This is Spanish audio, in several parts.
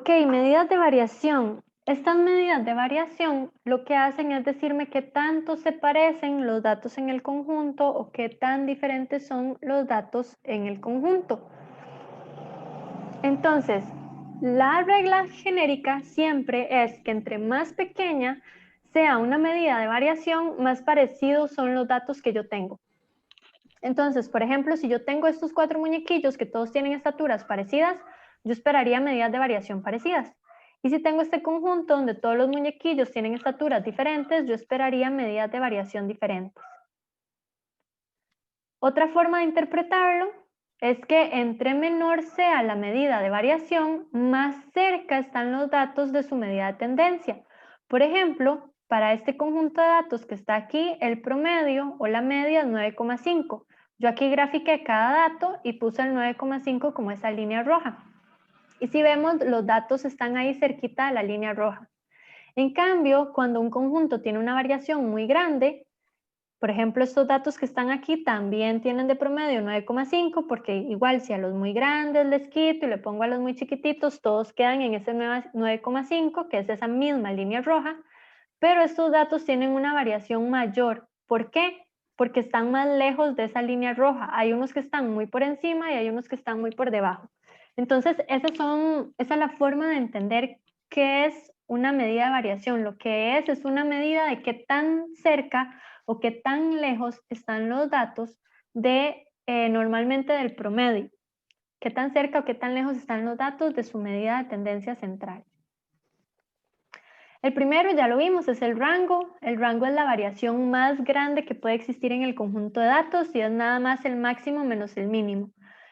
Ok, medidas de variación. Estas medidas de variación lo que hacen es decirme qué tanto se parecen los datos en el conjunto o qué tan diferentes son los datos en el conjunto. Entonces, la regla genérica siempre es que entre más pequeña sea una medida de variación, más parecidos son los datos que yo tengo. Entonces, por ejemplo, si yo tengo estos 4 muñequillos que todos tienen estaturas parecidas, yo esperaría medidas de variación parecidas. Y si tengo este conjunto donde todos los muñequillos tienen estaturas diferentes, yo esperaría medidas de variación diferentes. Otra forma de interpretarlo es que entre menor sea la medida de variación, más cerca están los datos de su medida de tendencia. Por ejemplo, para este conjunto de datos que está aquí, el promedio o la media es 9,5. Yo aquí grafiqué cada dato y puse el 9,5 como esa línea roja. Y si vemos, los datos están ahí cerquita de la línea roja. En cambio, cuando un conjunto tiene una variación muy grande, por ejemplo, estos datos que están aquí también tienen de promedio 9,5 porque igual si a los muy grandes les quito y le pongo a los muy chiquititos, todos quedan en ese 9,5 que es esa misma línea roja, pero estos datos tienen una variación mayor. ¿Por qué? Porque están más lejos de esa línea roja. Hay unos que están muy por encima y hay unos que están muy por debajo. Entonces, esa es la forma de entender qué es una medida de variación. Lo que es una medida de qué tan cerca o qué tan lejos están los datos de normalmente del promedio. Qué tan cerca o qué tan lejos están los datos de su medida de tendencia central. El primero, ya lo vimos, es el rango. El rango es la variación más grande que puede existir en el conjunto de datos y es nada más el máximo menos el mínimo.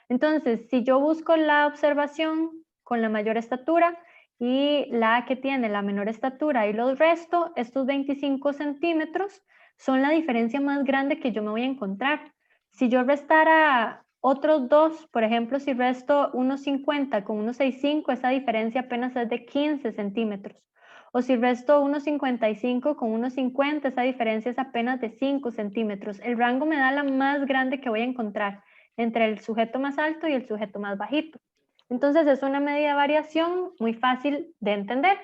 Entonces, si yo busco la observación con la mayor estatura y la que tiene la menor estatura y los resto, estos 25 centímetros son la diferencia más grande que yo me voy a encontrar. Si yo restara otros dos, por ejemplo, si resto 1,50 con 1,65, esa diferencia apenas es de 15 centímetros. O si resto 1,55 con 1,50, esa diferencia es apenas de 5 centímetros. El rango me da la más grande que voy a encontrar entre el sujeto más alto y el sujeto más bajito. Entonces es una medida de variación muy fácil de entender.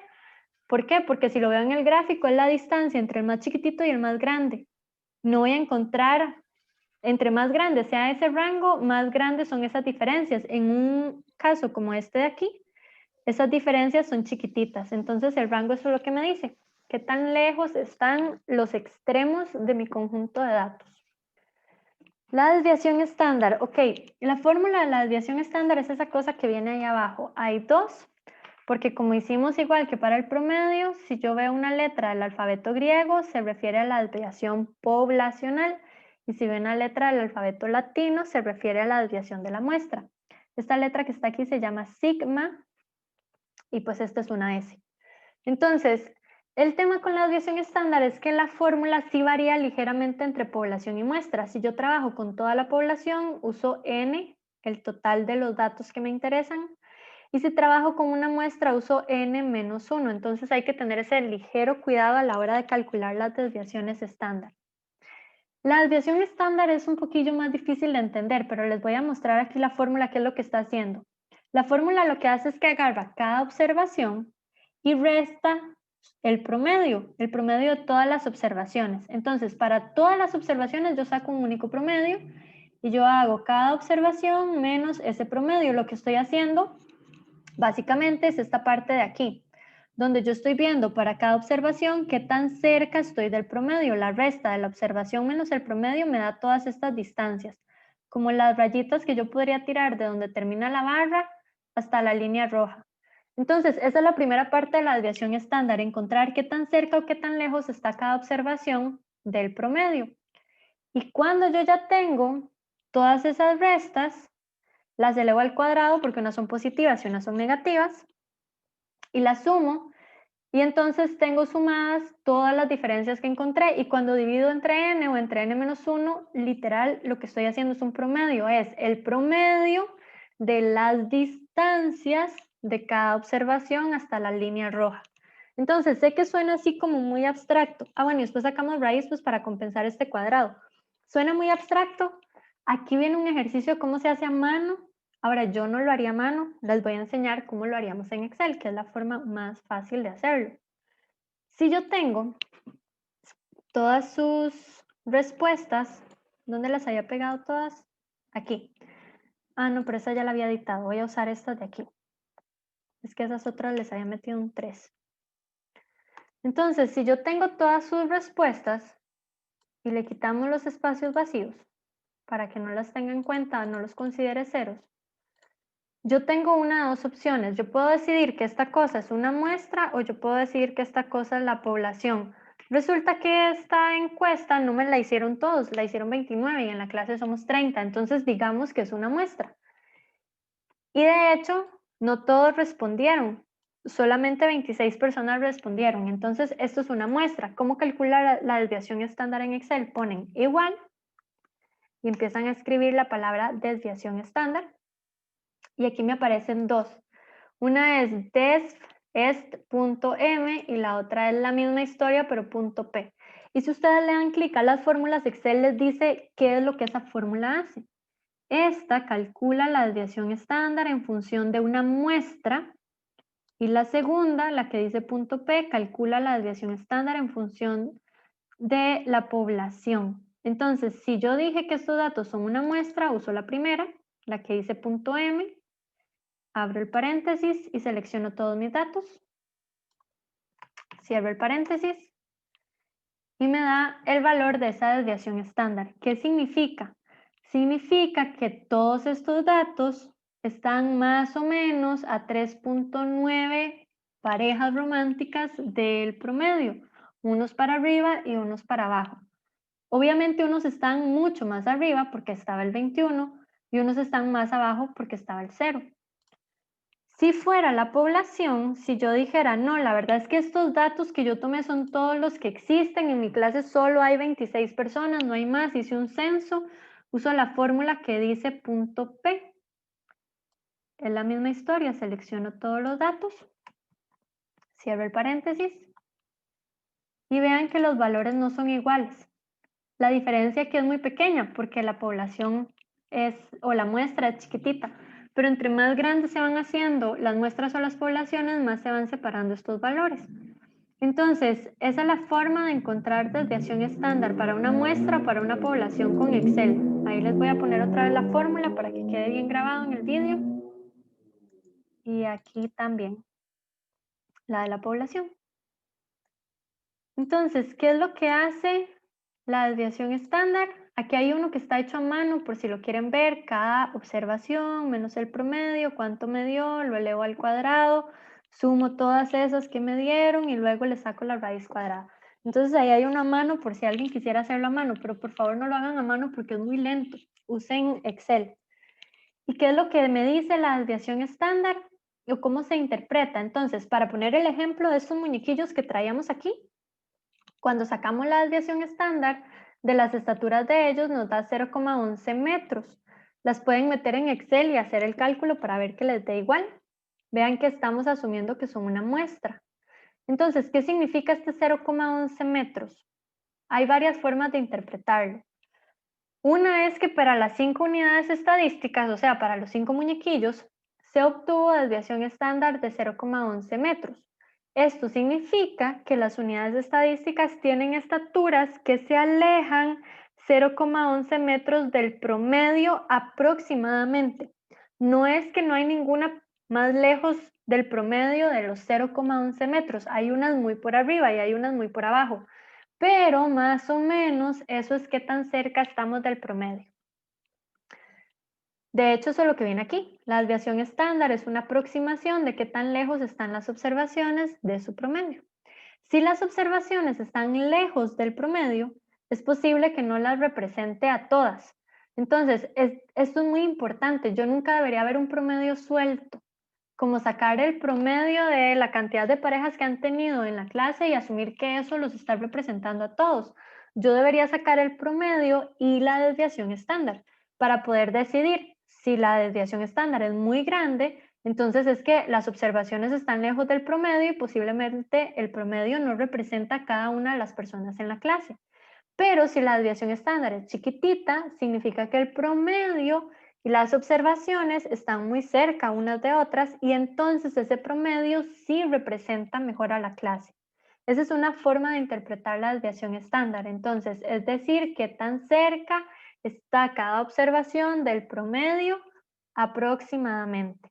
¿Por qué? Porque si lo veo en el gráfico es la distancia entre el más chiquitito y el más grande. No voy a encontrar, entre más grande sea ese rango, más grandes son esas diferencias. En un caso como este de aquí, esas diferencias son chiquititas, entonces el rango es lo que me dice, qué tan lejos están los extremos de mi conjunto de datos. La desviación estándar, ok, la fórmula de la desviación estándar es esa cosa que viene ahí abajo. Hay dos, porque como hicimos igual que para el promedio, si yo veo una letra del alfabeto griego, se refiere a la desviación poblacional, y si veo una letra del alfabeto latino, se refiere a la desviación de la muestra. Esta letra que está aquí se llama sigma, y pues esta es una S. Entonces, el tema con la desviación estándar es que la fórmula sí varía ligeramente entre población y muestra. Si yo trabajo con toda la población, uso n, el total de los datos que me interesan, y si trabajo con una muestra, uso n menos 1. Entonces hay que tener ese ligero cuidado a la hora de calcular las desviaciones estándar. La desviación estándar es un poquillo más difícil de entender, pero les voy a mostrar aquí la fórmula, qué es lo que está haciendo. La fórmula lo que hace es que agarra cada observación y resta el promedio de todas las observaciones. Entonces, para todas las observaciones yo saco un único promedio y yo hago cada observación menos ese promedio. Lo que estoy haciendo básicamente es esta parte de aquí, donde yo estoy viendo para cada observación qué tan cerca estoy del promedio. La resta de la observación menos el promedio me da todas estas distancias, como las rayitas que yo podría tirar de donde termina la barra hasta la línea roja. Entonces, esa es la primera parte de la desviación estándar, encontrar qué tan cerca o qué tan lejos está cada observación del promedio. Y cuando yo ya tengo todas esas restas, las elevo al cuadrado porque unas son positivas y unas son negativas, y las sumo, y entonces tengo sumadas todas las diferencias que encontré, y cuando divido entre n o entre n menos 1, literal lo que estoy haciendo es un promedio, es el promedio de las distancias de cada observación hasta la línea roja. Entonces sé que suena así como muy abstracto. Bueno, y después sacamos raíz pues para compensar este cuadrado. Suena muy abstracto. Aquí viene un ejercicio de cómo se hace a mano Ahora, yo no lo haría a mano, les voy a enseñar cómo lo haríamos en Excel, que es la forma más fácil de hacerlo. Si yo tengo todas sus respuestas, ¿dónde las había pegado todas? Aquí. Ah, no, pero esa ya la había editado. Voy a usar estas de aquí. Es que esas otras les había metido un 3. Entonces, si yo tengo todas sus respuestas y le quitamos los espacios vacíos para que no las tenga en cuenta, no los considere ceros, yo tengo una de dos opciones. Yo puedo decidir que esta cosa es una muestra o yo puedo decidir que esta cosa es la población. Resulta que esta encuesta no me la hicieron todos, la hicieron 29 y en la clase somos 30, entonces digamos que es una muestra. Y de hecho, no todos respondieron, solamente 26 personas respondieron, entonces esto es una muestra. ¿Cómo calcular la desviación estándar en Excel? Ponen igual y empiezan a escribir la palabra desviación estándar y aquí me aparecen dos. Una es desc.est.m y la otra es la misma historia pero .p. Y si ustedes le dan clic a las fórmulas, Excel les dice qué es lo que esa fórmula hace. Esta calcula la desviación estándar en función de una muestra y la segunda, la que dice .p, calcula la desviación estándar en función de la población. Entonces, si yo dije que estos datos son una muestra, uso la primera, la que dice .m, abro el paréntesis y selecciono todos mis datos, cierro el paréntesis y me da el valor de esa desviación estándar. ¿Qué significa? Significa que todos estos datos están más o menos a 3.9 parejas románticas del promedio, unos para arriba y unos para abajo. Obviamente unos están mucho más arriba porque estaba el 21 y unos están más abajo porque estaba el 0. Si fuera la población, si yo dijera, no, la verdad es que estos datos que yo tomé son todos los que existen, en mi clase solo hay 26 personas, no hay más, hice un censo, uso la fórmula que dice .p. Es la misma historia, selecciono todos los datos, cierro el paréntesis y vean que los valores no son iguales. La diferencia aquí es muy pequeña porque la población o la muestra es chiquitita, pero entre más grandes se van haciendo las muestras o las poblaciones, más se van separando estos valores. Entonces, esa es la forma de encontrar desviación estándar para una muestra o para una población con Excel. Ahí les voy a poner otra vez la fórmula para que quede bien grabado en el vídeo. Y aquí también, la de la población. Entonces, ¿qué es lo que hace la desviación estándar? Aquí hay uno que está hecho a mano, por si lo quieren ver, cada observación menos el promedio, cuánto me dio, lo elevo al cuadrado, sumo todas esas que me dieron y luego le saco la raíz cuadrada. Entonces ahí hay una mano por si alguien quisiera hacerlo a mano, pero por favor no lo hagan a mano porque es muy lento. Usen Excel. ¿Y qué es lo que me dice la desviación estándar? ¿O cómo se interpreta? Entonces, para poner el ejemplo de estos muñequillos que traíamos aquí, cuando sacamos la desviación estándar de las estaturas de ellos nos da 0,11 metros. Las pueden meter en Excel y hacer el cálculo para ver que les dé igual. Vean que estamos asumiendo que son una muestra. Entonces, ¿qué significa este 0,11 metros? Hay varias formas de interpretarlo. Una es que para las 5 unidades estadísticas, o sea, para los 5 muñequillos, se obtuvo desviación estándar de 0,11 metros. Esto significa que las unidades estadísticas tienen estaturas que se alejan 0,11 metros del promedio aproximadamente. No es que no hay ninguna más lejos del promedio de los 0,11 metros. Hay unas muy por arriba y hay unas muy por abajo, pero más o menos eso es qué tan cerca estamos del promedio. De hecho, eso es lo que viene aquí. La desviación estándar es una aproximación de qué tan lejos están las observaciones de su promedio. Si las observaciones están lejos del promedio, es posible que no las represente a todas. Entonces, esto es muy importante. Yo nunca debería haber un promedio suelto, como sacar el promedio de la cantidad de parejas que han tenido en la clase y asumir que eso los está representando a todos. Yo debería sacar el promedio y la desviación estándar para poder decidir si la desviación estándar es muy grande, entonces es que las observaciones están lejos del promedio y posiblemente el promedio no representa a cada una de las personas en la clase. Pero si la desviación estándar es chiquitita, significa que el promedio Y las observaciones están muy cerca unas de otras y entonces ese promedio sí representa mejor a la clase. Esa es una forma de interpretar la desviación estándar. Entonces, es decir, qué tan cerca está cada observación del promedio aproximadamente.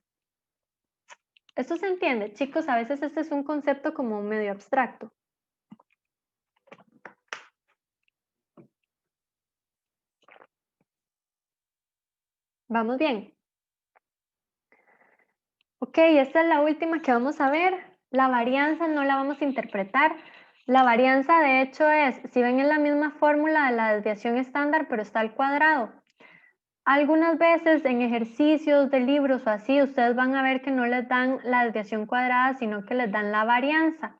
¿Esto se entiende? Chicos, a veces este es un concepto como medio abstracto. ¿Vamos bien? Ok, esta es la última que vamos a ver. La varianza no la vamos a interpretar. La varianza de hecho es, si ven en la misma fórmula de la desviación estándar, pero está al cuadrado. Algunas veces en ejercicios de libros o así, ustedes van a ver que no les dan la desviación cuadrada, sino que les dan la varianza.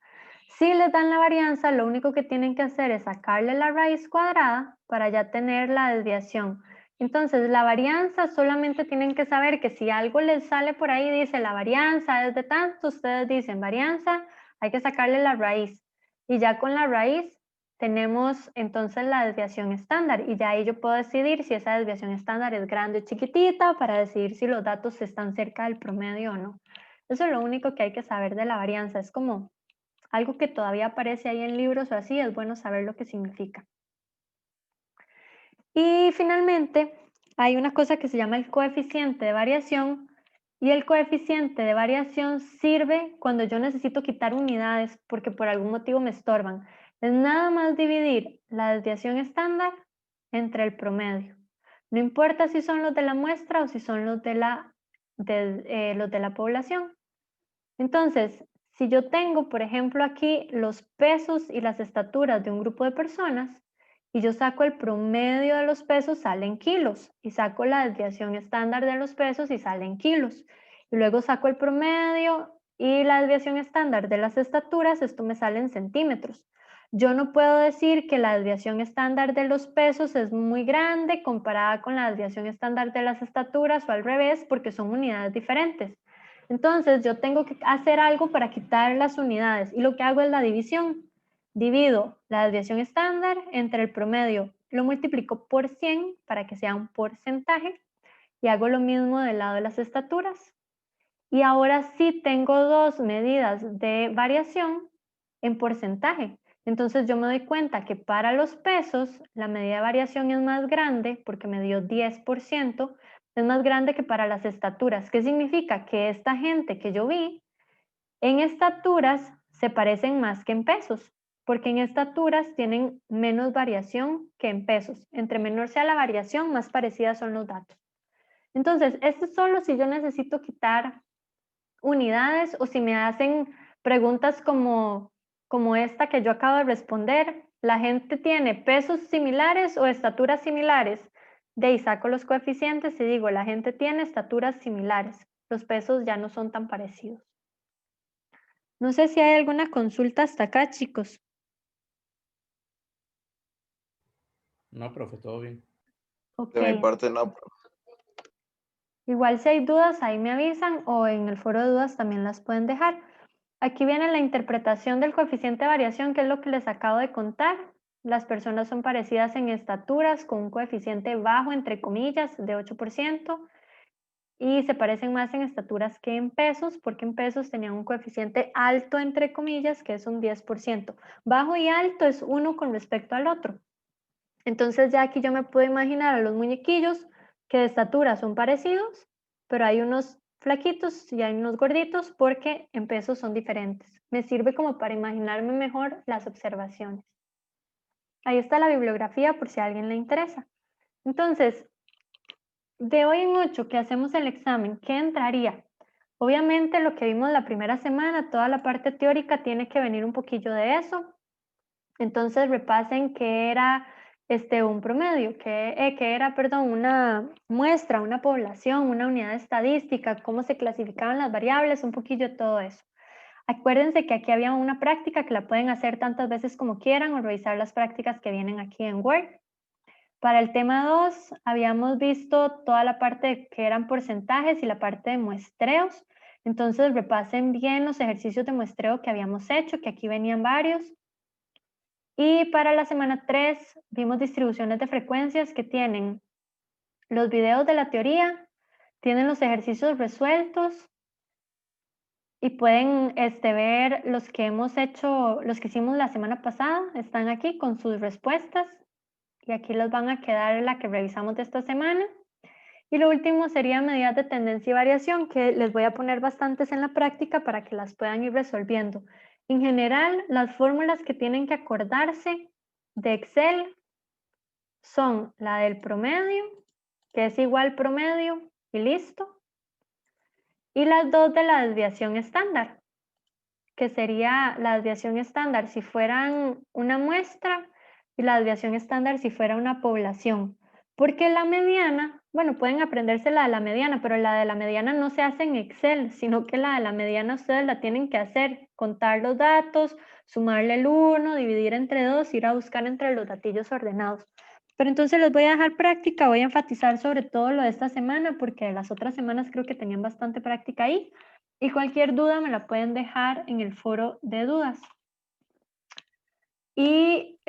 Si les dan la varianza, lo único que tienen que hacer es sacarle la raíz cuadrada para ya tener la desviación. Entonces, la varianza solamente tienen que saber que si algo les sale por ahí, dice la varianza es de tanto, ustedes dicen varianza, hay que sacarle la raíz. Y ya con la raíz tenemos entonces la desviación estándar y ya ahí yo puedo decidir si esa desviación estándar es grande o chiquitita para decidir si los datos están cerca del promedio o no. Eso es lo único que hay que saber de la varianza. Es como algo que todavía aparece ahí en libros o así, es bueno saber lo que significa. Y finalmente, hay una cosa que se llama el coeficiente de variación y el coeficiente de variación sirve cuando yo necesito quitar unidades porque por algún motivo me estorban. Es nada más dividir la desviación estándar entre el promedio. No importa si son los de la muestra o si son los de la población. Entonces, si yo tengo, por ejemplo, aquí los pesos y las estaturas de un grupo de personas y yo saco el promedio de los pesos, salen kilos y saco la desviación estándar de los pesos y salen kilos. Y luego saco el promedio y la desviación estándar de las estaturas, esto me sale en centímetros. Yo no puedo decir que la desviación estándar de los pesos es muy grande comparada con la desviación estándar de las estaturas o al revés porque son unidades diferentes. Entonces yo tengo que hacer algo para quitar las unidades y lo que hago es la división. Divido la desviación estándar entre el promedio, lo multiplico por 100 para que sea un porcentaje y hago lo mismo del lado de las estaturas. Y ahora sí tengo dos medidas de variación en porcentaje. Entonces yo me doy cuenta que para los pesos la medida de variación es más grande porque me dio 10%, es más grande que para las estaturas. ¿Qué significa? Que esta gente que yo vi en estaturas se parecen más que en pesos, porque en estaturas tienen menos variación que en pesos. Entre menor sea la variación, más parecidas son los datos. Entonces, esto es solo si yo necesito quitar unidades o si me hacen preguntas como esta que yo acabo de responder. ¿La gente tiene pesos similares o estaturas similares? De ahí saco los coeficientes y digo, la gente tiene estaturas similares. Los pesos ya no son tan parecidos. No sé si hay alguna consulta hasta acá, chicos. No, profe, todo bien. Ok. De mi parte no. Igual si hay dudas, ahí me avisan o en el foro de dudas también las pueden dejar. Aquí viene la interpretación del coeficiente de variación, que es lo que les acabo de contar. Las personas son parecidas en estaturas con un coeficiente bajo, entre comillas, de 8%, y se parecen más en estaturas que en pesos, porque en pesos tenían un coeficiente alto, entre comillas, que es un 10%. Bajo y alto es uno con respecto al otro. Entonces ya aquí yo me puedo imaginar a los muñequillos que de estatura son parecidos, pero hay unos flaquitos y hay unos gorditos porque en pesos son diferentes. Me sirve como para imaginarme mejor las observaciones. Ahí está la bibliografía por si a alguien le interesa. Entonces, de hoy en 8 que hacemos el examen, ¿qué entraría? Obviamente lo que vimos la primera semana, toda la parte teórica tiene que venir un poquillo de eso. Entonces repasen qué era un promedio, qué era, perdón, una muestra, una población, una unidad estadística, cómo se clasificaban las variables, un poquillo de todo eso. Acuérdense que aquí había una práctica que la pueden hacer tantas veces como quieran o revisar las prácticas que vienen aquí en Word. Para el tema 2 habíamos visto toda la parte que eran porcentajes y la parte de muestreos. Entonces repasen bien los ejercicios de muestreo que habíamos hecho, que aquí venían varios. Y para la semana 3 vimos distribuciones de frecuencias que tienen los videos de la teoría Tienen los ejercicios resueltos y pueden ver los que hemos hecho, los que hicimos la semana pasada, están aquí con sus respuestas y aquí les van a quedar la que revisamos de esta semana. Y lo último sería medidas de tendencia y variación, que les voy a poner bastantes en la práctica para que las puedan ir resolviendo. En general, las fórmulas que tienen que acordarse de Excel son la del promedio, que es igual promedio y listo, y las dos de la desviación estándar, que sería la desviación estándar si fueran una muestra y la desviación estándar si fuera una población. Porque la mediana, bueno, pueden aprenderse la de la mediana, pero la de la mediana no se hace en Excel, sino que la de la mediana ustedes la tienen que hacer, contar los datos, sumarle el 1, dividir entre 2, ir a buscar entre los datillos ordenados. Pero entonces les voy a dejar práctica, voy a enfatizar sobre todo lo de esta semana, porque las otras semanas creo que tenían bastante práctica ahí. Y cualquier duda me la pueden dejar en el foro de dudas. Y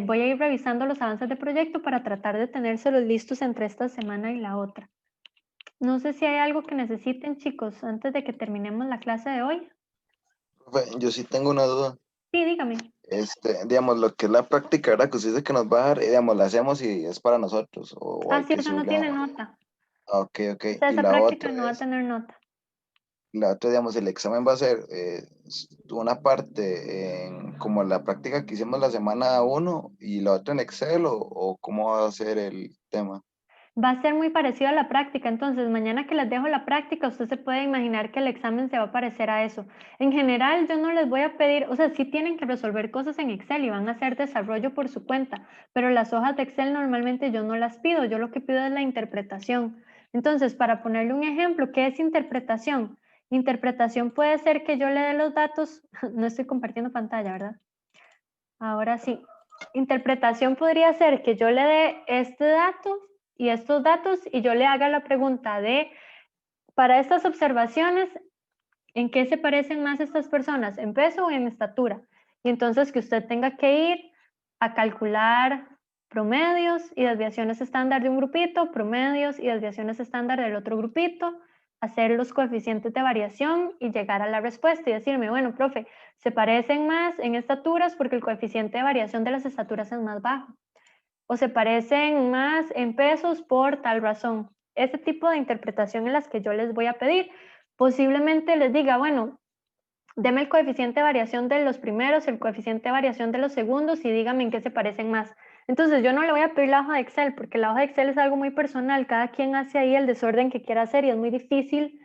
voy a ir revisando los avances de proyecto para tratar de tenérselos listos entre esta semana y la otra. No sé si hay algo que necesiten, chicos, antes de que terminemos la clase de hoy. Profe, yo sí tengo una duda. Sí, dígame. Digamos, lo que es la práctica, ¿verdad? Que usted dice que nos va a dar, digamos, la hacemos y es para nosotros, o Ah, hay sí, que eso no subirla. tiene nota. Ok, ok. O sea, Y esa práctica no va a tener nota. la otra, digamos, el examen va a ser una parte como la práctica que hicimos la semana uno y la otra en Excel, o cómo va a ser el tema. Va a ser muy parecido a la práctica, entonces mañana que les dejo la práctica, usted se puede imaginar que el examen se va a parecer a eso. En general, yo no les voy a pedir, o sea, sí tienen que resolver cosas en Excel y van a hacer desarrollo por su cuenta, pero las hojas de Excel normalmente yo no las pido, yo lo que pido es la interpretación. Entonces, para ponerle un ejemplo, ¿qué es interpretación? Interpretación puede ser que yo le dé los datos, no estoy compartiendo pantalla, ¿verdad? Ahora sí. Interpretación podría ser que yo le dé este dato y estos datos y yo le haga la pregunta de, para estas observaciones, ¿en qué se parecen más estas personas? ¿En peso o en estatura? Y entonces que usted tenga que ir a calcular promedios y desviaciones estándar de un grupito, promedios y desviaciones estándar del otro grupito, hacer los coeficientes de variación y llegar a la respuesta y decirme, bueno, profe, se parecen más en estaturas porque el coeficiente de variación de las estaturas es más bajo, o se parecen más en pesos por tal razón. Ese tipo de interpretación es las que yo les voy a pedir. Posiblemente les diga, bueno, deme el coeficiente de variación de los primeros, el coeficiente de variación de los segundos y dígame en qué se parecen más. Entonces yo no le voy a pedir la hoja de Excel porque la hoja de Excel es algo muy personal, cada quien hace ahí el desorden que quiera hacer y es muy difícil,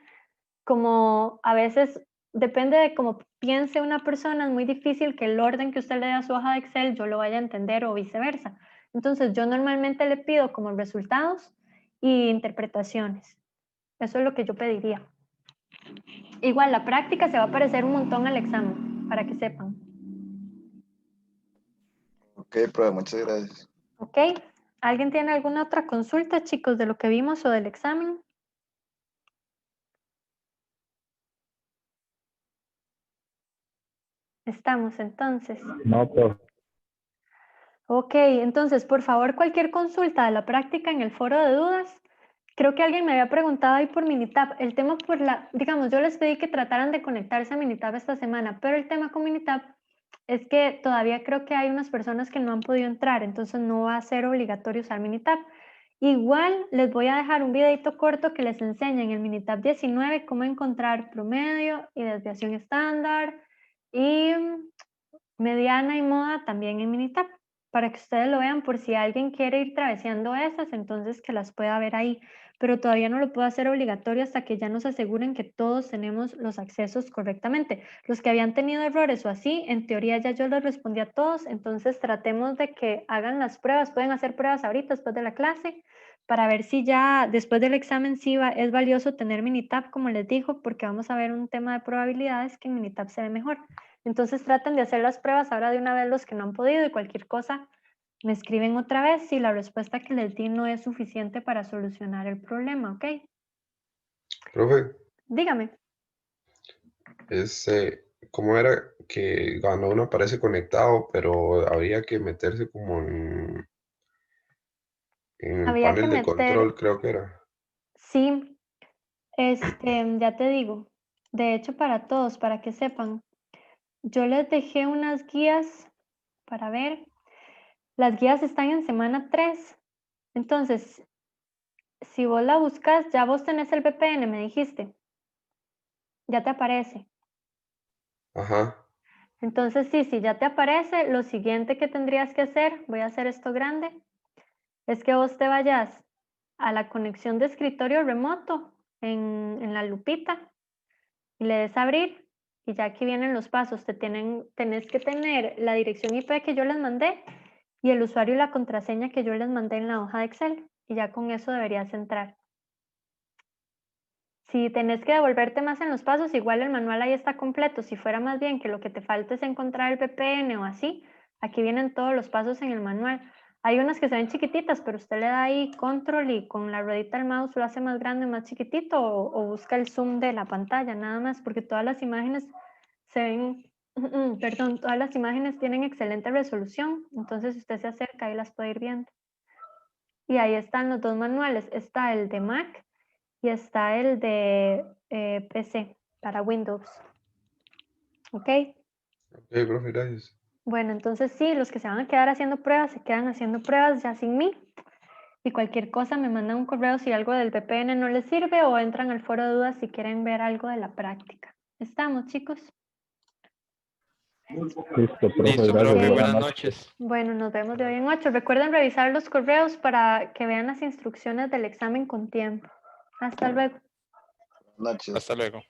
como a veces depende de cómo piense una persona, es muy difícil que el orden que usted le dé a su hoja de Excel yo lo vaya a entender o viceversa. Entonces yo normalmente le pido como resultados y interpretaciones. Eso es lo que yo pediría. Igual la práctica se va a parecer un montón al examen, para que sepan. Ok, profe, muchas gracias. ¿Ok? ¿Alguien tiene alguna otra consulta, chicos, de lo que vimos o del examen? Estamos entonces. No, profe. Ok, entonces, por favor, cualquier consulta de la práctica en el foro de dudas. Creo que alguien me había preguntado ahí por Minitab. El tema por digamos, yo les pedí que trataran de conectarse a Minitab esta semana, pero el tema con Minitab es que todavía creo que hay unas personas que no han podido entrar, entonces no va a ser obligatorio usar Minitab. Igual les voy a dejar un videito corto que les enseña en el Minitab 19 cómo encontrar promedio y desviación estándar y mediana y moda también en Minitab, para que ustedes lo vean por si alguien quiere ir traveseando esas, entonces que las pueda ver ahí, pero todavía no lo puedo hacer obligatorio hasta que ya nos aseguren que todos tenemos los accesos correctamente. Los que habían tenido errores o así, en teoría ya yo les respondí a todos, entonces tratemos de que hagan las pruebas, pueden hacer pruebas ahorita después de la clase, para ver si ya después del examen sí es valioso tener Minitab, como les digo, porque vamos a ver un tema de probabilidades que en Minitab se ve mejor. Entonces traten de hacer las pruebas ahora de una vez los que no han podido y cualquier cosa me escriben otra vez si la respuesta que les di no es suficiente para solucionar el problema, ¿ok? Profe, Dígame. ¿cómo era que cuando uno aparece conectado, pero habría que meterse como en el Había que panel de meter, control, creo que era? sí, Ya te digo, de hecho para todos, para que sepan, yo les dejé unas guías para ver. Las guías están en semana 3. Entonces, si vos la buscas, ya vos tenés el VPN, me dijiste. Ya te aparece. Ajá. Entonces, sí, ya te aparece, lo siguiente que tendrías que hacer, voy a hacer esto grande, es que vos te vayas a la conexión de escritorio remoto en la lupita y le des a abrir y ya aquí vienen los pasos. Tenés que tener la dirección IP que yo les mandé y el usuario y la contraseña que yo les mandé en la hoja de Excel y ya con eso deberías entrar. Si tenés que devolverte más en los pasos, igual el manual ahí está completo. Si fuera más bien que lo que te falta es encontrar el VPN o así, aquí vienen todos los pasos en el manual. Hay unas que se ven chiquititas, pero usted le da ahí control y con la ruedita del mouse lo hace más grande, más chiquitito o busca el zoom de la pantalla, nada más, porque todas las imágenes se ven, perdón, todas las imágenes tienen excelente resolución, entonces si usted se acerca ahí las puede ir viendo. Y ahí están los dos manuales, está el de Mac y está el de PC para Windows. ¿Ok? Ok, profe, gracias. Bueno, entonces sí, los que se van a quedar haciendo pruebas, se quedan haciendo pruebas ya sin mí. Y cualquier cosa me mandan un correo si algo del VPN no les sirve o entran al foro de dudas si quieren ver algo de la práctica. ¿Estamos, chicos? Listo, profe, Listo, gracias. profe, Ok. buenas noches. Bueno, nos vemos de hoy en 8. Recuerden revisar los correos para que vean las instrucciones del examen con tiempo. Hasta luego. Buenas noches. Hasta luego.